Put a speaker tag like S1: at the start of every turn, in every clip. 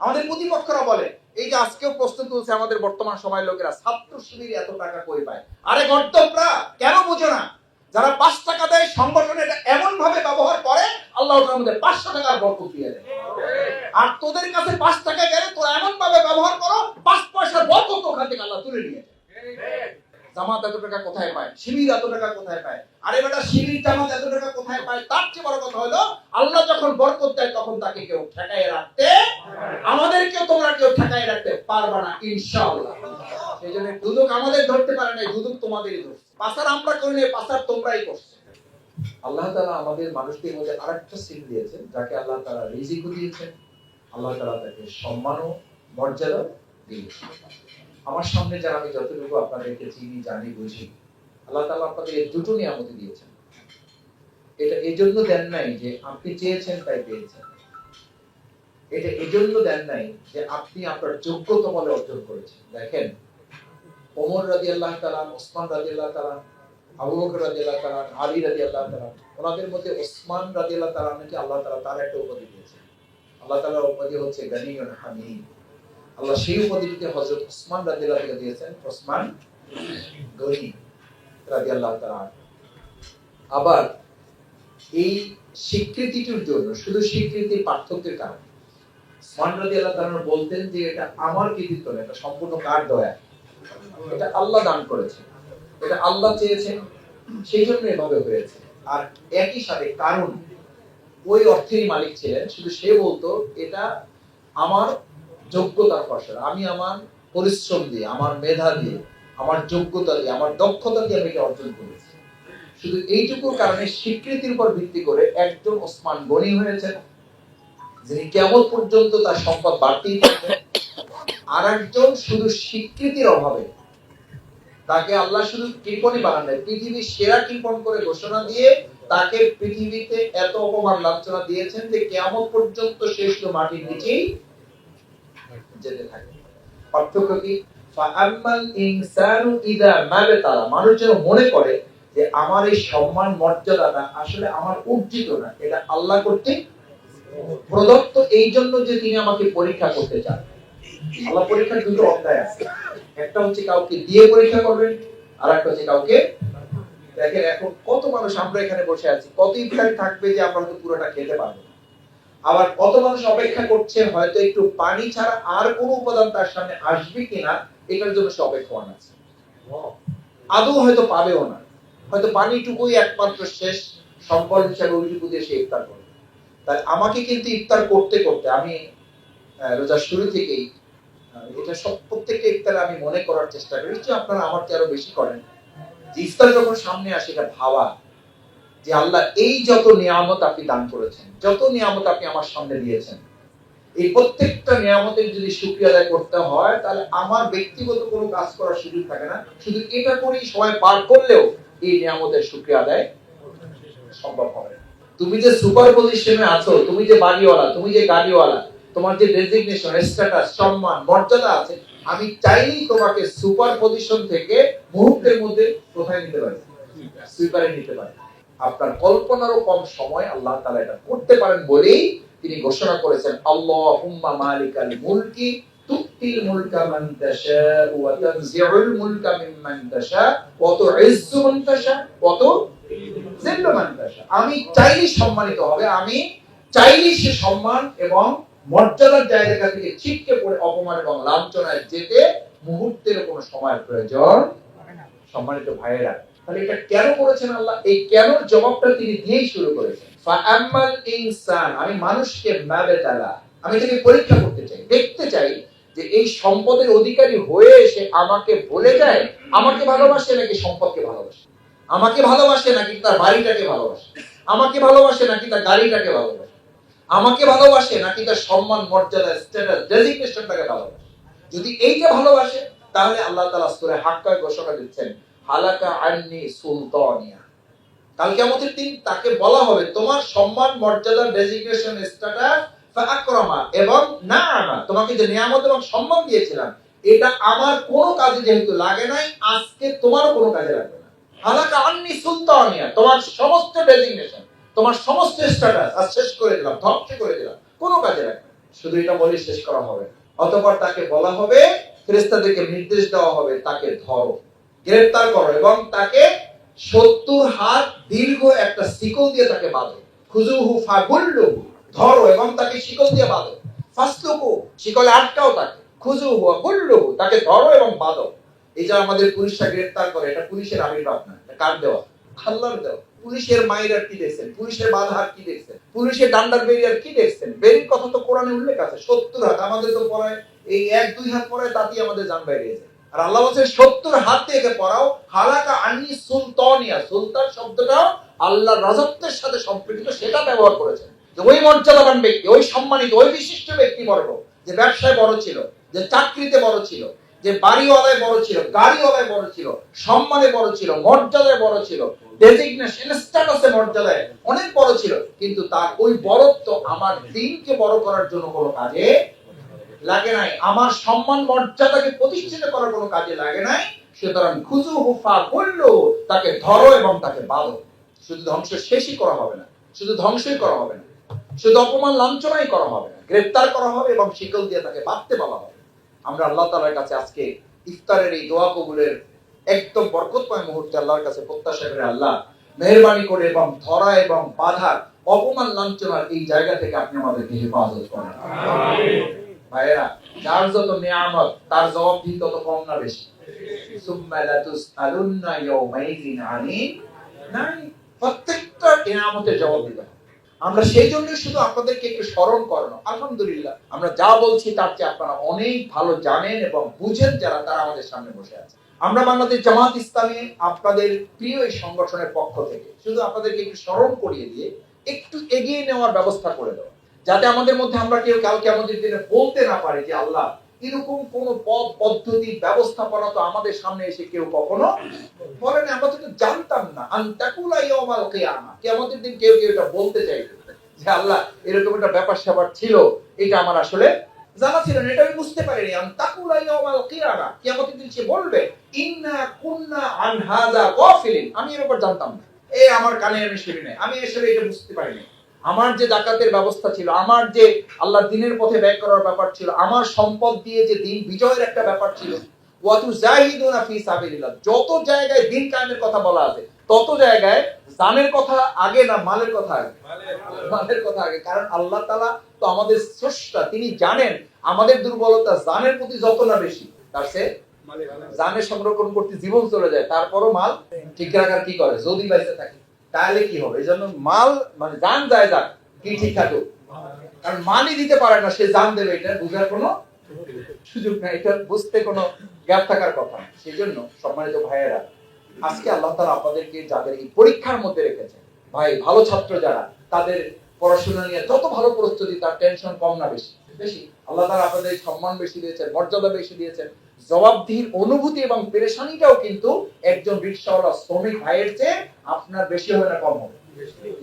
S1: আমাদের প্রতিপক্ষরা বলে, এই যে আজকেও প্রশ্ন তুলছে আমাদের বর্তমান সময়ের লোকেরা, ছাত্র শিবির এত টাকা কই পায়। আরে গর্দভরা, কেন বুঝো না? যারা 5 টাকা দেয় সংগঠনে এটা এমন ভাবে ব্যবহার করে আল্লাহ ওটার মধ্যে 500 টাকার বরকত দিয়ে দেয়। আর তোদের কাছে 5 টাকা গেলে তোরা এমন ভাবে ব্যবহার করো 5 পয়সার বরকত ওখান থেকে আল্লাহ তুলে নিয়ে যায়। জামাত এত টাকা কোথায় পায়, শিবির এত টাকা কোথায় পায়? আরে বেটা, শিবির জামাত এত টাকা কোথায় পায়? তার চেয়ে বড় কথা হলো আল্লাহ যখন বরকত দেয় তখন তাকে কেউ ঠেকায় রাখতে, আমাদেরকেও তোমরা কেউ ঠেকায় রাখতে পারবে না ইনশাআল্লাহ। সেই জন্য দুদক আমাদের ধরতে পারে না, দুদক তোমাদেরই ধরছে। পাসার আমরা করি না, পাসার তোমরাই করছো। আল্লাহ তাআলা আমাদের মানুষদের মধ্যে আরেকটা সিল দিয়েছেন, যাকে আল্লাহ তাআলা রিজিকও দিয়েছেন, আল্লাহ তাআলা তাকে সম্মান ও মর্যাদা দিয়েছেন। আমার সামনে যারা আমি যতটুকু আপনাদেরকে চিনি, জানি, বুঝি, আল্লাহ তাআলা আপনাদের এই দুটো নিয়ামত দিয়েছেন। এটা এজন্য দেন নাই যে আপনি চেয়েছেন তাই পেয়েছেন, এটা এজন্য দেন নাই যে আপনি আপনার যোগ্যতা বলে অর্জন করেছেন। দেখেন, ওমর রাদিয়াল্লাহু তাআলা, ওসমান রাদিয়াল্লাহু তাআলা, আবু বকর রাদিয়াল্লাহু তাআলা, আলী রাদিয়াল্লাহু তাআলা, ওনাদের মধ্যে ওসমান রাদিয়াল্লাহু তাআলা নাকি আল্লাহ তাআলা তার একটা উপাধি দিয়েছেন। আল্লাহ তাআলার উপাধি হচ্ছে গানিয়ুন হামিদ। আল্লাহ সেই উপাধিটিকে হযরত ওসমান রাদিয়াল্লাহু তাআলা দিয়েছেন, ওসমান গনি রাদিয়াল্লাহু তাআলা। আবার এই স্বীকৃতিটির জন্য, শুধু স্বীকৃতির পার্থক্যের কারণে ওসমান রাদিয়াল্লাহু তাআলা বলতেন যে এটা আমার কৃতিত্ব না, এটা সম্পূর্ণ কার দয়া, এটা আল্লাহ দান করেছেন, এটা আল্লাহ চেয়েছেন, সেই জন্য এভাবে হয়েছে। আর একই সাথে কারণ ওই অর্থেরই মালিক ছিলেন, শুধু সে বলতো এটা আমার যোগ্যতার ফসল, আমি আমার পরিশ্রম দিয়ে, আমার মেধা দিয়ে, আমার যোগ্যতা দিয়ে, আমার দক্ষতা দিয়ে আমি এটা অর্জন করেছি। শুধু এইটুকুর কারণে স্বীকৃতির উপর ভিত্তি করে একজন ওসমান গনি হয়েছেন, যিনি কিয়ামত পর্যন্ত তার সম্পদ বাড়তেই থাকবে। আর একজন শুধু স্বীকৃতির অভাবে তাকে আল্লাহ শুধু কৃপণই বানান নাই, পৃথিবীর সেরা কৃপণ করে ঘোষণা দিয়ে তাকে পৃথিবীতে এত অপমান লাঞ্ছনা দিয়েছেন যে কিয়ামত পর্যন্ত সে শুধু মাটির নিচেই যেতে থাকে। পার্থক্য কি? ফাআম্মাল ইনসানু ইযা মাবতালা, মানুষ যেন মনে করে যে আমার এই সম্মান মর্যাদাটা আসলে আমার অর্জিত না, এটা আল্লাহ কর্তৃক প্রদত্ত, এই জন্য যে তিনি আমাকে পরীক্ষা করতে চান। আল্লাহ পরীক্ষার দুটো অধ্যায় আছে, একটা হচ্ছে কাউকে দিয়ে পরীক্ষা করবেন, আর একটা হচ্ছে কাউকে। দেখেন এখন কত মানুষ, আমরা এখানে বসে আছি, কত ইফতারি থাকবে যে আমরা হয়তো পুরোটা খেতে পারবো না। আবার কত মানুষ অপেক্ষা করছে হয়তো একটু পানি ছাড়া আর কোন উপাদান তার সামনে আসবে কিনা এটার জন্য সে অপেক্ষমান আছে, আদৌ হয়তো পাবেও না, হয়তো পানিটুকুই একমাত্র শেষ সম্বল হিসেবে ওইটুকু দিয়ে সে ইফতার করবে। তাই আমাকে কিন্তু ইফতার করতে করতে, আমি রোজার শুরু থেকেই এটা সব প্রত্যেকটা ইফতারে আমি মনে করার চেষ্টা করি, যে আপনারা আমার চেয়ে আরো বেশি করেন, যে ইফতার যখন সামনে আসে এটা ভাবা যে আল্লাহ এই যত নিয়ামত আপনি দান করেছেন, যত নিয়ামত আপনি আমার সামনে দিয়েছেন, এই প্রত্যেকটা নিয়ামতের যদি শুকরিয়া আদায় করতে হয় তাহলে আমার ব্যক্তিগত কোনো কাজ করার সুযোগ থাকে না, শুধু এটা করেই সময় পার করলেও এই নিয়ামতের শুকরিয়া আদায় সম্ভব হবে। তুমি যে সুপার পজিশনে আছো, তুমি যে বাড়িওয়ালা, তুমি যে গাড়িওয়ালা, তোমার যে ডেজিগনেশন, স্ট্যাটাস, সম্মান, মর্যাদা আছে, আমি চাইলেই তোমাকে সুপার পজিশন থেকে মুহূর্তের মধ্যে কোথায় নিতে পারি? সুইপারে নিতে পারি। আপনার কল্পনারও কম সময় আল্লাহ তাআলা এটা করতে পারেন বলেই তিনি ঘোষণা করেছেন, আল্লাহুম্মা মালিকাল মুলকি তুতিল মুলকা মান তাশা ওয়া তানজিউল মুলকা মিম্মান তাশা ওয়া তুইজ্জু মান তাশা ওয়া তুযিল্লু মান তাশা। আমি চাইলেই সম্মানিত হবে, আমি চাইলেই সে সম্মান এবং মর্যাদার জায়গা থেকে ছিটকে পড়ে অপমান এবং লাঞ্ছনায় যেতে মুহূর্তের কোনো সময়ের প্রয়োজন। সম্মানিত ভাইয়েরা, তাহলে এটা কেন করেছেন আল্লাহ? এই কেনর জবাবটা তিনি দিয়েই শুরু করেছেন। ফাআম্মাল ইনসান, আমি মানুষকে মাবতালা, আমি তাকে পরীক্ষা করতে চাই, দেখতে চাই যে এই সম্পদের অধিকারী হয়ে এসে আমাকে ভুলে যায়, আমাকে ভালোবাসে নাকি সম্পদকে ভালোবাসে, আমাকে ভালোবাসে নাকি তার বাড়িটাকে ভালোবাসে, আমাকে ভালোবাসে নাকি তার গাড়িটাকে ভালোবাসে, আমাকে ভালোবাসে নাকি তার সম্মান, মর্যাদা, স্ট্যাটাস, ডেজিগনেশনটাকে ভালোবাসে। যদি এইটা ভালোবাসে তাহলে আল্লাহ তাআলা সূরা হাক্কায় ঘোষণা দিচ্ছেন, হালাকা আন্নি সুলতানিয়া। কাল কিয়ামতের দিন তাকে বলা হবে তোমার সম্মান, মর্যাদা, ডেজিগনেশন, স্ট্যাটাস, ফাআকরামা এবং নাআমা, তোমাকে যে নিয়ামত এবং সম্মান দিয়েছিলাম এটা আমার কোনো কাজে যেহেতু লাগে নাই, আজকে তোমারও কোনো কাজে লাগবে না। হালাকা আন্নি সুলতানিয়া, তোমার সমস্ত ডেজিগনেশন, তোমার সমস্ত স্ট্যাটাস আজ শেষ করে দিলাম, ধ্বংস করে দিলাম, কোনো কাজে লাগবে না। শুধু এটা বলে শেষ করা হবে। অতঃপর তাকে বলা হবে, ফেরেশতাদেরকে নির্দেশ দেওয়া হবে, তাকে ধরো, গ্রেফতার করো এবং তাকে 70 হাত দীর্ঘ একটা শিকল দিয়ে তাকে বাঁধো। খুজুহু ফাগুল্লুহু, ধরো এবং তাকে শিকল দিয়ে বাঁধো। ফাসলুকু, শিকলে আটকাও তাকে। খুজুহু ফাগুল্লুহু, তাকে ধরো এবং বাঁধো। এই যে আমাদের পুলিশরা গ্রেফতার করে, এটা পুলিশের আবির্ভাব না, এটা কার দেওয়া? আল্লাহর দেওয়া। পুলিশের মাইরার কি দেখছেন? পুলিশের বাধার কি দেখছেন? পুলিশের ডান্ডার বেরিয়ার কি দেখছেন? বেরির কথা তো কোরআনে উল্লেখ আছে, 70 হাত। আমাদের তো পড়ায় এই 1-2 হাত পড়ায় তাতেই আমাদের জান বাইরে যায়। আর আল্লাহ বলছে 70 হাত দিয়ে একে পড়াও। হালাকা আনি সুলতানিয়া, সুলতান শব্দটা আল্লাহর রাজত্বের সাথে সম্পৃক্ত, সেটা ব্যবহার করেছেন। যে ওই মর্যাদাবান ব্যক্তি, ওই সম্মানিত, ওই বিশিষ্ট ব্যক্তি বর্গ, যে ব্যবসায় বড় ছিল, যে চাকরিতে বড় ছিল, যে বাড়িওয়ালায় বড় ছিল, গাড়িওয়ালায় বড় ছিল, সম্মানে বড় ছিল, মর্যাদায় বড় ছিল, ডেজিগনেশন স্ট্যাটাসে মর্যাদায় অনেক বড় ছিল, কিন্তু তার ওই বড়ত্ব আমার দিনকে বড় করার জন্য কোনো কাজে লাগে নাই, আমার সম্মান মর্যাদাকে প্রতিষ্ঠিত করার কোনো কাজে লাগে নাই। সুতরাং খুজুহু ফাগুল্লুহু, তাকে ধরো এবং তাকে বাঁধো। শুধু ধ্বংস শেষই করা হবে না, শুধু ধ্বংসই করা হবে না, শুধু অপমান লাঞ্ছনাই করা হবে না, গ্রেফতার করা হবে এবং শিকল দিয়ে তাকে বাঁধতে বলা হবে। আমরা আল্লাহ তাআলার কাছে আজকে ইফতারের এই দোয়া কবুলের একদম বরকতময় মুহূর্তে আল্লাহর কাছে প্রত্যাশা করে, আল্লাহ মেহেরবানি করে এবং ধরা এবং বাধার, অপমান লাঞ্ছনার এই জায়গা থেকে আপনি আমাদেরকে হেফাজত করেন। আমিন। ভাইরা, যার যত নিয়ামত তার জবাবদিহি তত কম না বেশি? সুম্মা লাতুসআলুন্না ইয়াওমাইযিন আনিন নাঈম। প্রত্যেকটা নিয়ামতের জবাব দিতে হবে। আমরা সেই জন্যই শুধু আপনাদেরকে একটু স্মরণ করানো। আলহামদুলিল্লাহ, আমরা যা বলছি তার চেয়ে আপনারা অনেক ভালো জানেন এবং বুঝেন যারা, তারা আমাদের সামনে বসে আছে। আমরা বাংলাদেশ জামাত ইসলামী আপনাদের প্রিয় এই সংগঠনের পক্ষ থেকে শুধু আপনাদেরকে একটু স্মরণ করিয়ে দিয়ে একটু এগিয়ে নেওয়ার ব্যবস্থা করে দেওয়া, যাতে আমাদের মধ্যে আমরা কেউ কালকে আমাদের দিনে বলতে না পারি যে আল্লাহ এরকম কোন পথ পদ্ধতি ব্যবস্থাপনা তো আমাদের সামনে এসে কেউ কখনো বলেন, আমরা তো জানতাম না। আনতাকুলা ইয়াউমাল কিয়ামা, কিয়ামতের দিন কেউ কেউ এটা বলতে চাইবে যে আল্লাহ এরকম একটা ব্যাপার স্যাপার ছিল, এটা আমার আসলে জানা ছিল না, এটা আমি বুঝতে পারিনি। আনতাকুলা ইয়াউমাল কিয়ামা, কিয়ামতের দিন সে বলবে ইন্না কুন্না আন হাযা গাফিলিন, আমি এর উপর জানতাম না, এই আমার কানে আমি শুনি নাই, আমি আসলে এটা বুঝতে পারিনি। আমার যে যাকাতের ব্যবস্থা ছিল, আমার যে আল্লাহর দ্বীনের পথে ব্যয় করার ব্যাপার ছিল, আমার সম্পদ দিয়ে যে দ্বীন বিজয়ের একটা ব্যাপার ছিল, ওয়াতু জাহিদুনা ফি সাবিলিল্লাহ, যত জায়গায় দ্বীন কায়েমের কথা বলা আছে তত জায়গায় জানের কথা আগে না মালের কথা আগে? মালের কথা আগে। কারণ আল্লাহ তাআলা তো আমাদের স্রষ্টা, তিনি জানেন আমাদের দুর্বলতা জানের প্রতি যত না বেশি, তার চেয়ে জানের সংরক্ষণ করতে জীবন চলে যায়, তারপরও মাল ঠিক রাখার কি করে? যদি বাইসে থাকে তাহলে কি হবে? এই জন্য মাল মানে জান যায় যাক, কি ঠিক থাকুক, কারণ মালই দিতে পারে না, সে জান দেবে, এটা বুঝার কোনো সুযোগ নাই, এটা বুঝতে কোনো গ্যাপ থাকার কথা না। সেই জন্য সম্মানিত ভাইয়েরা, আজকে আল্লাহ তাআলা আপনাদেরকে যাদের এই পরীক্ষার মধ্যে রেখেছেন, ভাই ভালো ছাত্র যারা, তাদের পড়াশোনা নিয়ে যত ভালো প্রস্তুতি, তার টেনশন কম না বেশি? বেশি। আল্লাহ তাআলা আপনাদের সম্মান বেশি দিয়েছেন, মর্যাদা বেশি দিয়েছেন, জবাবদিহির অনুভূতি এবং পেরেশানিটাও কিন্তু একজন রিকশাওয়ালা শ্রমিক ভাইয়ের চেয়ে আপনার বেশি হবে না কম হবে?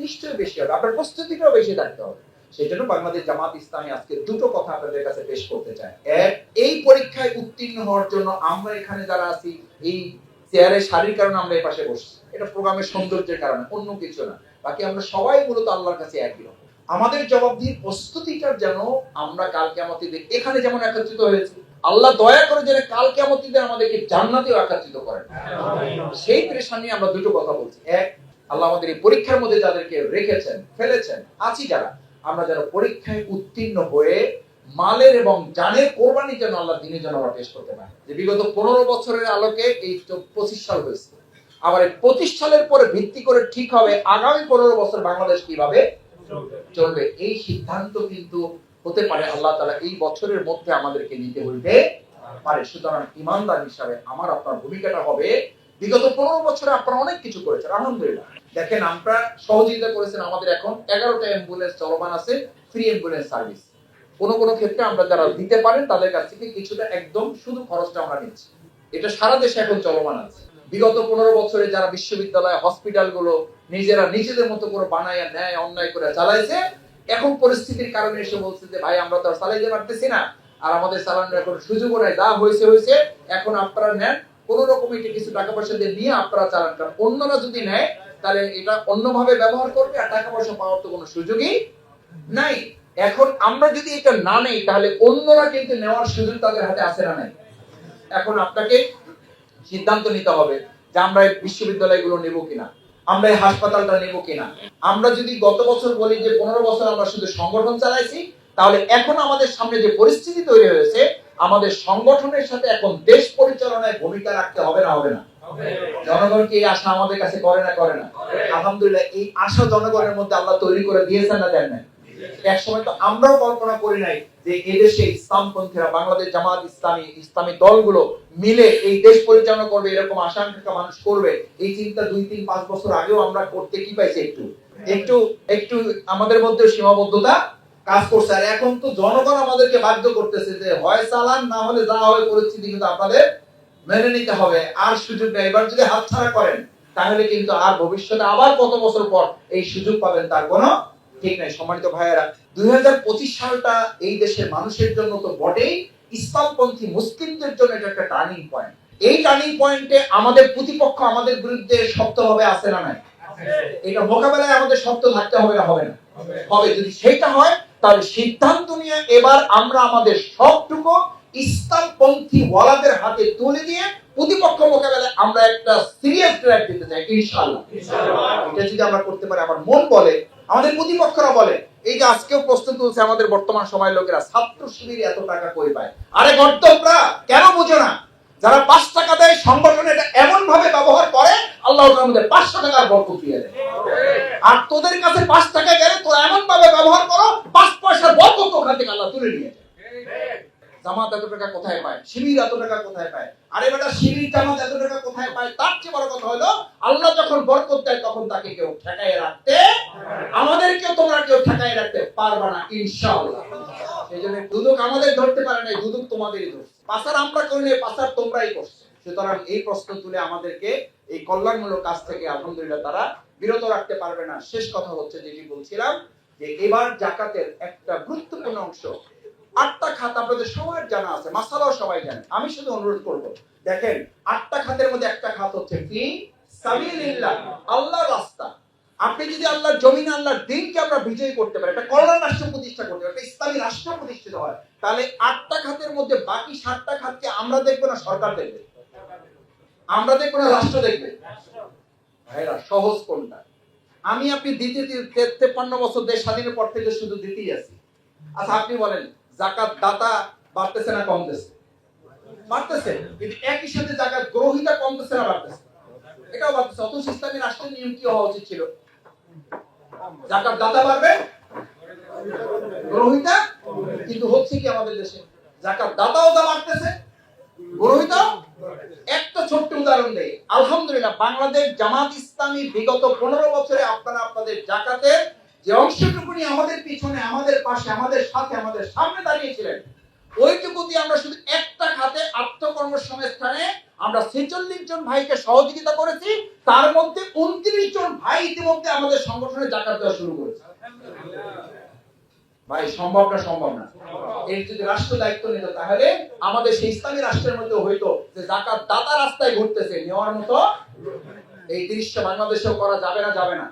S1: নিশ্চয়ই বেশি হবে। আপনার প্রস্তুতিটাও বেশি থাকতে হবে। সেই জন্য বাংলাদেশ জামাত ইসলামী আজকে দুটো কথা আপনাদের কাছে পেশ করতে চায়। এক, এই পরীক্ষায় উত্তীর্ণ হওয়ার জন্য আমরা এখানে যারা আছি, এই চেয়ারে সারির কারণে আমরা এই পাশে বসছি, এটা প্রোগ্রামের সৌন্দর্যের কারণে, অন্য কিছু না। বাকি আমরা সবাই মূলত আল্লাহর কাছে একই রকম। আমাদের জবাবদিহির প্রস্তুতিটার যেন আমরা কাল কিয়ামতের দিন এখানে যেমন একত্রিত হয়েছে, আল্লাহ দয়া করে যেন কাল কিয়ামতের দিন আমাদেরকে জান্নাতেও একত্রিত করেন, সেই পেরেশানি আমরা দুটো কথা বলছি। এক, আল্লাহ আমাদের এই পরীক্ষার মধ্যে যাদেরকে রেখেছেন, ফেলেছেন, আছি যারা, আমরা যেন পরীক্ষায় উত্তীর্ণ হয়ে মালের এবং জানের কোরবানি যেন আল্লাহর দ্বীনের জন্য আমরা পেশ করতে পারি। যে বিগত 15 বছরের আলোকে এই 25 সাল হয়েছে, আবার এই 25 সালের পরে ভিত্তি করে ঠিক হবে আগামী 15 বছর বাংলাদেশ কিভাবে চলবে। এই সিদ্ধান্ত কিন্তু হতে পারে আল্লাহ তাআলা এই বছরের মধ্যে আমাদেরকে নিতে হইতে পারে। সুতরাং ইমানদার হিসাবে আমার আপনার ভূমিকাটা হবে, বিগত 15 বছরে আপনারা অনেক কিছু করেছেন, আলহামদুলিল্লাহ। দেখেন, আমরা সহযোগিতা করেছেন, আমাদের এখন 11টা অ্যাম্বুলেন্স চলমান আছে, ফ্রি অ্যাম্বুলেন্স সার্ভিস। কোন কোন ক্ষেত্রে আমরা যারা দিতে পারেন তাদের কাছ থেকে কিছুটা একদম শুধু খরচটা আমরা নিচ্ছি, এটা সারা দেশে এখন চলমান আছে। বিগত 15 বছরে যারা বিশ্ববিদ্যালয়, হসপিটালগুলো নিজেরা নিজেদের মতো করে বানায়া নেয়, অন্যায় করে চালাইছে, এখন পরিস্থিতির কারণে এসে বলছে যে ভাই আমরা তো আর চালাইতে পারতেছি না, আর আমাদের চালানোর এখন সুযোগও নাই, যা হয়েছে হয়েছে, এখন আপনারা নেন, কোন রকম কিছু টাকা পয়সা দিয়ে নিয়ে আপনারা চালান। কারণ অন্যরা যদি নেয় তাহলে এটা অন্যভাবে ব্যবহার করবে, আর টাকা পয়সা পাওয়ার তো কোনো সুযোগই নাই। এখন আমরা যদি এটা না নেই তাহলে অন্যরা কিন্তু নেওয়ার সুযোগ তাদের হাতে আছে না নাই। এখন আপনাকে সিদ্ধান্ত নিতে হবে যে আমরা এই বিশ্ববিদ্যালয়গুলো নেব কিনা, আমরা এই হাসপাতালটা নেব কিনা। আমরা যদি গত বছর বলি যে 15 বছর আমরা শুধু সংগঠন চালাইছি, তাহলে এখন আমাদের সামনে যে পরিস্থিতি তৈরি হয়েছে, আমাদের সংগঠনের সাথে এখন দেশ পরিচালনায় ভূমিকা রাখতে হবে না হবে না? জনগণ কি এই আশা আমাদের কাছে করে না করে না? আলহামদুলিল্লাহ, এই আশা জনগণের মধ্যে আল্লাহ তৈরি করে দিয়েছেন না দেন না? এক সময় তো আমরাও কল্পনা করি নাই যে এদেশে ইসলামপন্থীরা, বাংলাদেশ জামাত ইসলামী, ইসলামী দলগুলো মিলে এই দেশ পরিচালনা করবে, এরকম আশঙ্কা মানুষ করবে। এই চিন্তা 2, 3, 5 বছর আগেও আমরা করতে কি পাইছি, একটু একটু আমাদের মধ্যে সীমাবদ্ধতা কাজ করছে। আর এখন তো জনগণ আমাদেরকে বাধ্য করতেছে যে হয় চালান, না হলে যা হয় পরিস্থিতি কিন্তু আপনাদের মেনে নিতে হবে, আর সুযোগ নেই। এবার যদি হাতছাড়া করেন তাহলে কিন্তু আর ভবিষ্যতে আবার কত বছর পর এই সুযোগ পাবেন তার কোনো ঠিক নাই। সম্মানিত ভাইয়েরা, 2025 সালটা এই দেশের মানুষের জন্য তো বটেই, ইসলামপন্থী মুসলিমদের জন্য এটা একটা টার্নিং পয়েন্ট। এই টার্নিং পয়েন্টে আমাদের প্রতিপক্ষ আমাদের বিরুদ্ধে শক্তভাবে আছে না নাই? এটা মোকাবেলায় আমাদের শক্ত থাকতে হবে না হবে না? হবে। যদি সেটা হয় তাহলে সিদ্ধান্ত নিয়ে এবার আমরা আমাদের সবটুকু ইসলামপন্থী ওয়ালাদের হাতে তুলে দিয়ে প্রতিপক্ষ মোকাবেলায় আমরা একটা সিরিয়াস ড্রাইভ দিতে চাই ইনশাআল্লাহ। এটা যদি আমরা করতে পারি, আমার মন বলে, আমাদের প্রতিপক্ষরা বলে, এই যে আজকেও প্রশ্ন তুলছে আমাদের বর্তমান সময়ের লোকেরা, ছাত্র শিবির এত টাকা কই পায়। আরে গর্দভরা, কেন বুঝো না? যারা 5 টাকা দেয় সংগঠনে এটা এমন ভাবে ব্যবহার করে, আল্লাহ তাআলা আমাদের 500 টাকার বরকত দিয়ে দেয়। আর তোদের কাছে 5 টাকা গেলে তোরা এমন ভাবে ব্যবহার করো, 5 পয়সার বরকত ওখান থেকে আল্লাহ তুলে নিয়ে যায়। জামাত এত টাকা কোথায় পায়, শিবির এত টাকা কোথায় পায়? আরে বেটা, শিবির জামাত এত টাকা কোথায় পায়? তার চেয়ে বড় কথা হলো, আল্লাহ যখন বরকত দেয় তখন তাকে কেউ ঠেকায় রাখতে, আমাদেরকেও তোমরা কেউ ঠেকায় রাখতে পারবে না ইনশাআল্লাহ। সেজন্য দুদক আমাদের ধরতে পারে না, দুদক তোমাদেরই ধরছে। পাচার আমরা করি না, পাচার তোমরাই করছো। সুতরাং এই প্রশ্ন তুলে আমাদেরকে এই কল্যাণমূলক কাজ থেকে আলহামদুলিল্লাহ তারা বিরত রাখতে পারবে না। শেষ কথা হচ্ছে যেটি বলছিলাম, যে এবার জাকাতের একটা গুরুত্বপূর্ণ অংশ, 8টা খাত আপনাদের সবার জানা আছে, মাসালাও সবাই জানে। আমি শুধু অনুরোধ করব, দেখেন 8টা খাতের মধ্যে একটা খাত হচ্ছে ফি সাবিলিল্লাহ, আল্লাহর রাস্তা। আপনি যদি আল্লাহর জমিনে আল্লাহর দ্বীনকে আমরা বিজয়ী করতে পারি, একটা কল্যাণ রাষ্ট্র প্রতিষ্ঠা করতে পারি, একটা ইসলামী রাষ্ট্র প্রতিষ্ঠিত হয়, তাহলে 8টা খাতের মধ্যে বাকি 7টা খাতকে আমরা দেখবো না সরকার দেখবে? আমরা দেখবো না রাষ্ট্র দেখবে? ভাইরা, সহজ কোনটা? আমি আপনি দিতে 53 বছর দেশ স্বাধীনের পর থেকে শুধু দিতেই আছি। আচ্ছা আপনি বলেন, যাকাত দাতা বাড়তেছে না কমতেছে? বাড়তেছে। কিন্তু একই সাথে যাকাত গ্রহীতা কমতেছে না বাড়তেছে? এটাও বাড়তেছে। অথচ ইসলামী রাষ্ট্রের নিয়ম কি হওয়া উচিত ছিল? যাকাত দাতা বাড়বে, গ্রহীতা, কিন্তু হচ্ছে কি আমাদের দেশে? যাকাত দাতাও যা বাড়তেছে, গ্রহীতাও। একটা ছোট্ট উদাহরণ দেই, আলহামদুলিল্লাহ বাংলাদেশ জামাত ইসলামী বিগত 15 বছরে আপনারা আপনাদের যাকাতের যে অংশটুকু নিয়ে আমাদের পিছনে, আমাদের পাশে, আমাদের সাথে, আমাদের সামনে দাঁড়িয়েছিলেন, ওইটুকু দিয়ে আমরা শুধু একটা খাতে আত্মকর্মসংস্থানে আমরা 46 জন ভাইকে সহযোগিতা করেছি। তার মধ্যে 29 জন ভাই ইতিমধ্যে আমাদের সংগঠনে যাকাত দেওয়া শুরু করেছে। ভাই, সম্ভব না? সম্ভব না? এর যদি রাষ্ট্র দায়িত্ব নিত তাহলে আমাদের সেই ইসলামী রাষ্ট্রের মধ্যে হইতো যে যাকাত দাতা রাস্তায় ঘুরতেছে, নেওয়ার মতো এই দৃশ্য বাংলাদেশেও করা যাবে না? যাবে না?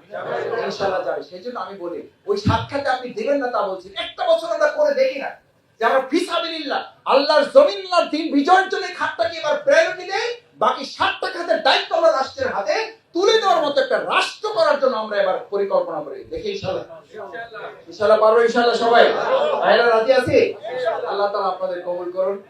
S1: ইনশাআল্লাহ যাবে। সেজন্য আমি বলি, ওই সাক্ষাতে আপনি দিবেন না তা বলছি, একটা বছর আমরা করে দেখি না যে আমরা ফি সাবিলিল্লাহ, আল্লাহর জমিন, আল্লাহর দ্বীন বিজয়ের জন্য খাতটাকে এবার প্রায়োরিটি দেই, বাকি 7টা খাতের দায়িত্ব আমরা রাষ্ট্রের হাতে তুলে দেওয়ার মতো একটা রাষ্ট্র করার জন্য আমরা এবার পরিকল্পনা করি। দেখি ইনশাআল্লাহ, ইনশাআল্লাহ পারবো ইনশাআল্লাহ। সবাই ভাইরা রাজি আছি? আল্লাহ তাআলা আপনাদের কবুল করুন।